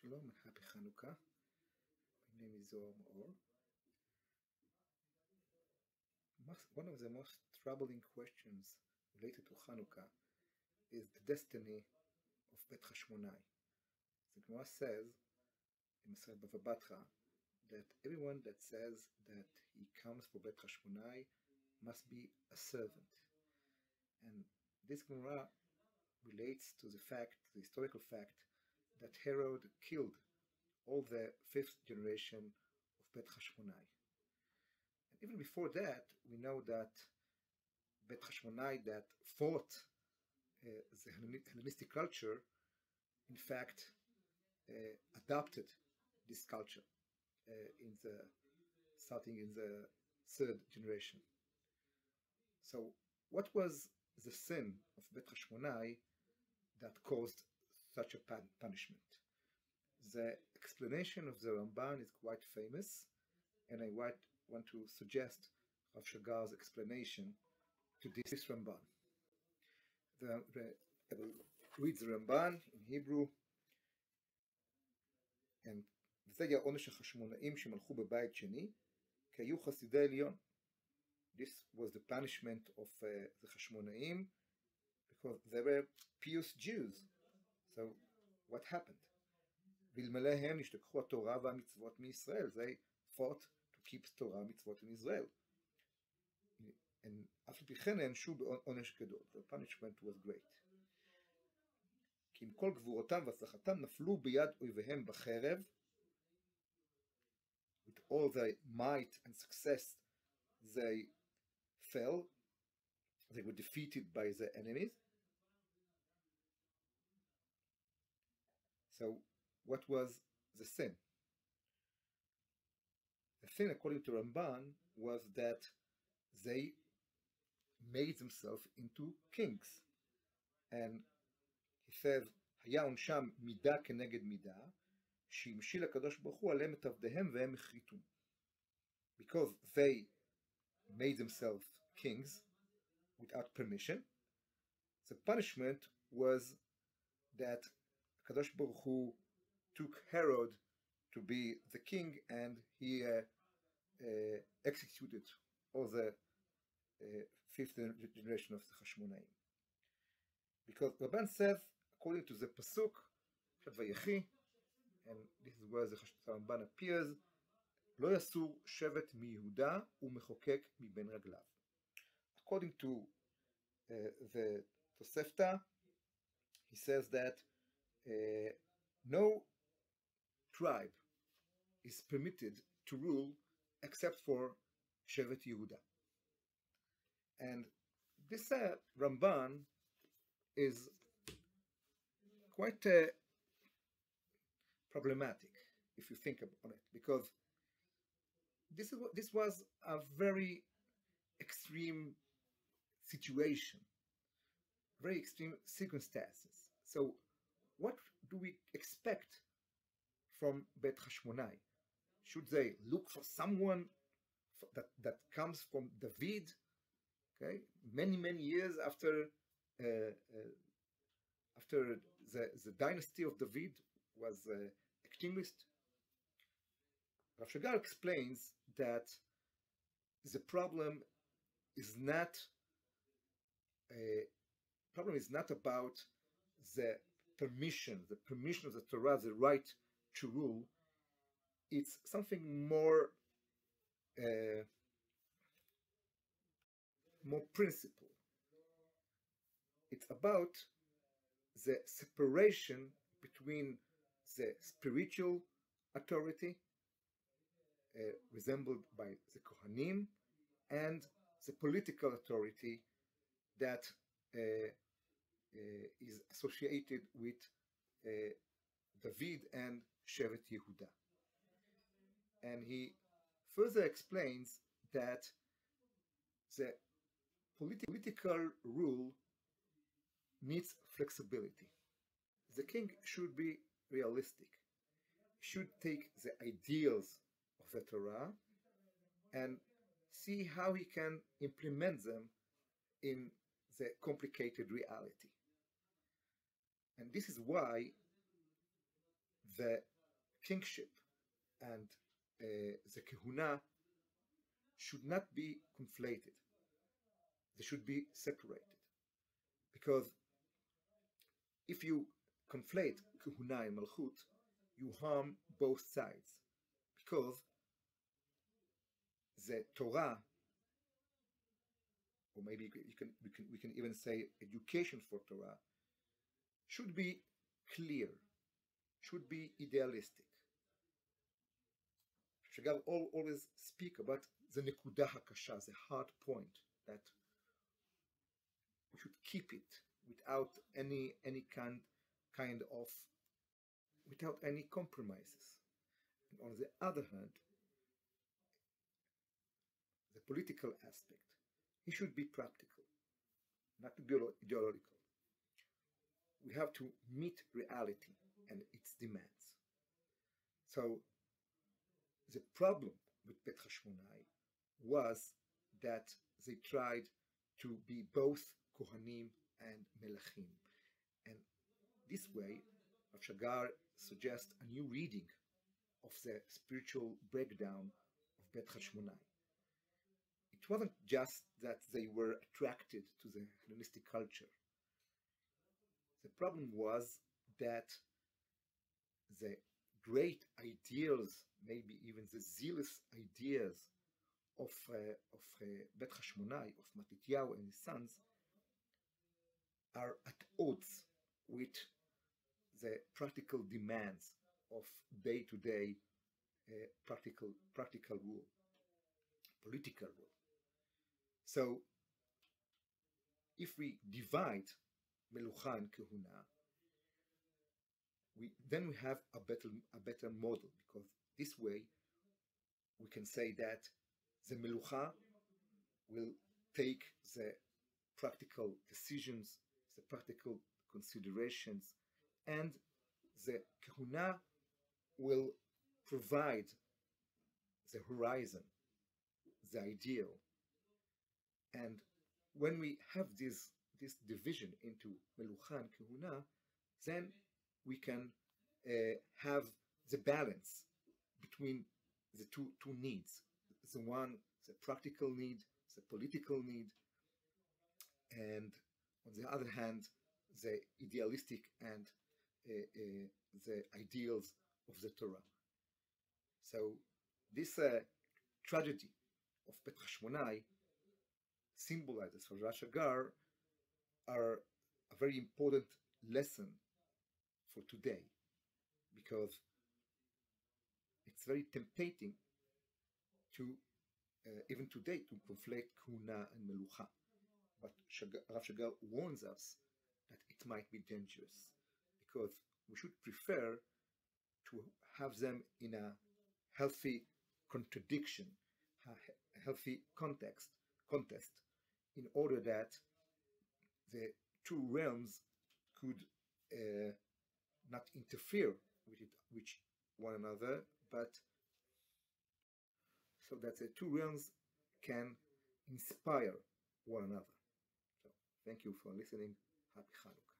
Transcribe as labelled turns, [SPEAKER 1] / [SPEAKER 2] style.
[SPEAKER 1] Shalom and happy Chanuka. My name is Zohar Maor. One of the most troubling questions related to Chanuka is the destiny of Bet Hashmonai. The Gemara says in Masechet Bava Batra that everyone that says that he comes for Bet Hashmonai must be a servant. And this Gemara relates to the historical fact, that Herod killed all the fifth generation of Bet Hashmonai. And even before that, we know that Bet Hashmonai that fought the Hellenistic culture, in fact, adopted this culture starting in the third generation. So, what was the sin of Bet Hashmonai that caused such a punishment? The explanation of the Ramban is quite famous, and I want to suggest Rav Shagar's explanation to this Ramban. I will read the Ramban in Hebrew. And וזה היה עונש החשמונאים שמלכו בבית שני, כי היו חסידי עליון. This was the punishment of the Hashmonaim, because they were pious Jews. So what happened? ואלמלא הם נשתכחו התורה והמצוות מישראל. They fought to keep Torah mitzvot in Israel. And אף על פי כן נענשו בעונש גדול. The punishment was great. כי עם כל גבורתם והצלחתם נפלו ביד אויביהם בחרב. With all their might and success, they fell. They were defeated by the enemies. So, what was the sin? The sin, according to Ramban, was that they made themselves into kings. And he says, היה עונשם מידה כנגד מידה, שהמשיל הקדוש ברוך הוא עליהם את עבדיהם והם החריטו. Because they made themselves kings without permission, the punishment was that Kadosh Baruch Hu took Herod to be the king, and he executed all the fifth generation of the Hashmonaim. Because Rabban says, according to the Pasuk, Vayechi, and this is where the Ramban appears, לא יסור שבט מיהודה ומחוקק מבין רגליו. According to the Tosefta, he says that no tribe is permitted to rule except for Shevet Yehuda. And this Ramban is quite problematic if you think on it, because this was a very extreme situation, very extreme circumstances. So what do we expect from Bet Hashmonai? Should they look for someone that comes from David, okay, many years after the dynasty of David was extinguished? Rav Shagar explains that the problem is not about the permission of the Torah, the right to rule. It's something more principle. It's about the separation between the spiritual authority, resembled by the Kohanim, and the political authority that is associated with David and Shevet Yehuda. And he further explains that the political rule needs flexibility. The king should be realistic. He should take the ideals of the Torah and see how he can implement them in the complicated reality. And this is why the kingship and the Kehuna should not be conflated. They should be separated. Because if you conflate Kehuna and Malchut, you harm both sides. Because the Torah, or maybe we can even say education for Torah, should be clear, should be idealistic. Chagall always speak about the nekudah hakasha, the hard point, that we should keep it without any kind of without any compromises. And on the other hand, the political aspect, it should be practical, not ideological. We have to meet reality and its demands. So the problem with Bet Hashmonai was that they tried to be both Kohanim and Melachim. And this way, Rav Shagar suggests a new reading of the spiritual breakdown of Bet Hashmonai. It wasn't just that they were attracted to the Hellenistic culture. The problem was that the great ideals, maybe even the zealous ideas of Bet Hashmonai, of Matityahu and his sons, are at odds with the practical demands of day-to-day practical rule, political rule. So, if we divide Melucha and Kehuna, then we have a better model, because this way we can say that the Melucha will take the practical decisions, the practical considerations, and the Kehuna will provide the horizon, the ideal. And when we have this division into Melucha and Kehuna, then we can have the balance between the two needs. The one, the practical need, the political need, and on the other hand, the idealistic and the ideals of the Torah. So this tragedy of Bet Hashmonai symbolizes for Rav Shagar are a very important lesson for today, because it's very tempting to even today to conflate Kehuna and Melucha. But Rav Shagar warns us that it might be dangerous, because we should prefer to have them in a healthy contradiction, a healthy contest, in order that the two realms could not interfere with one another, but so that the two realms can inspire one another. So, thank you for listening. Happy Chanukah.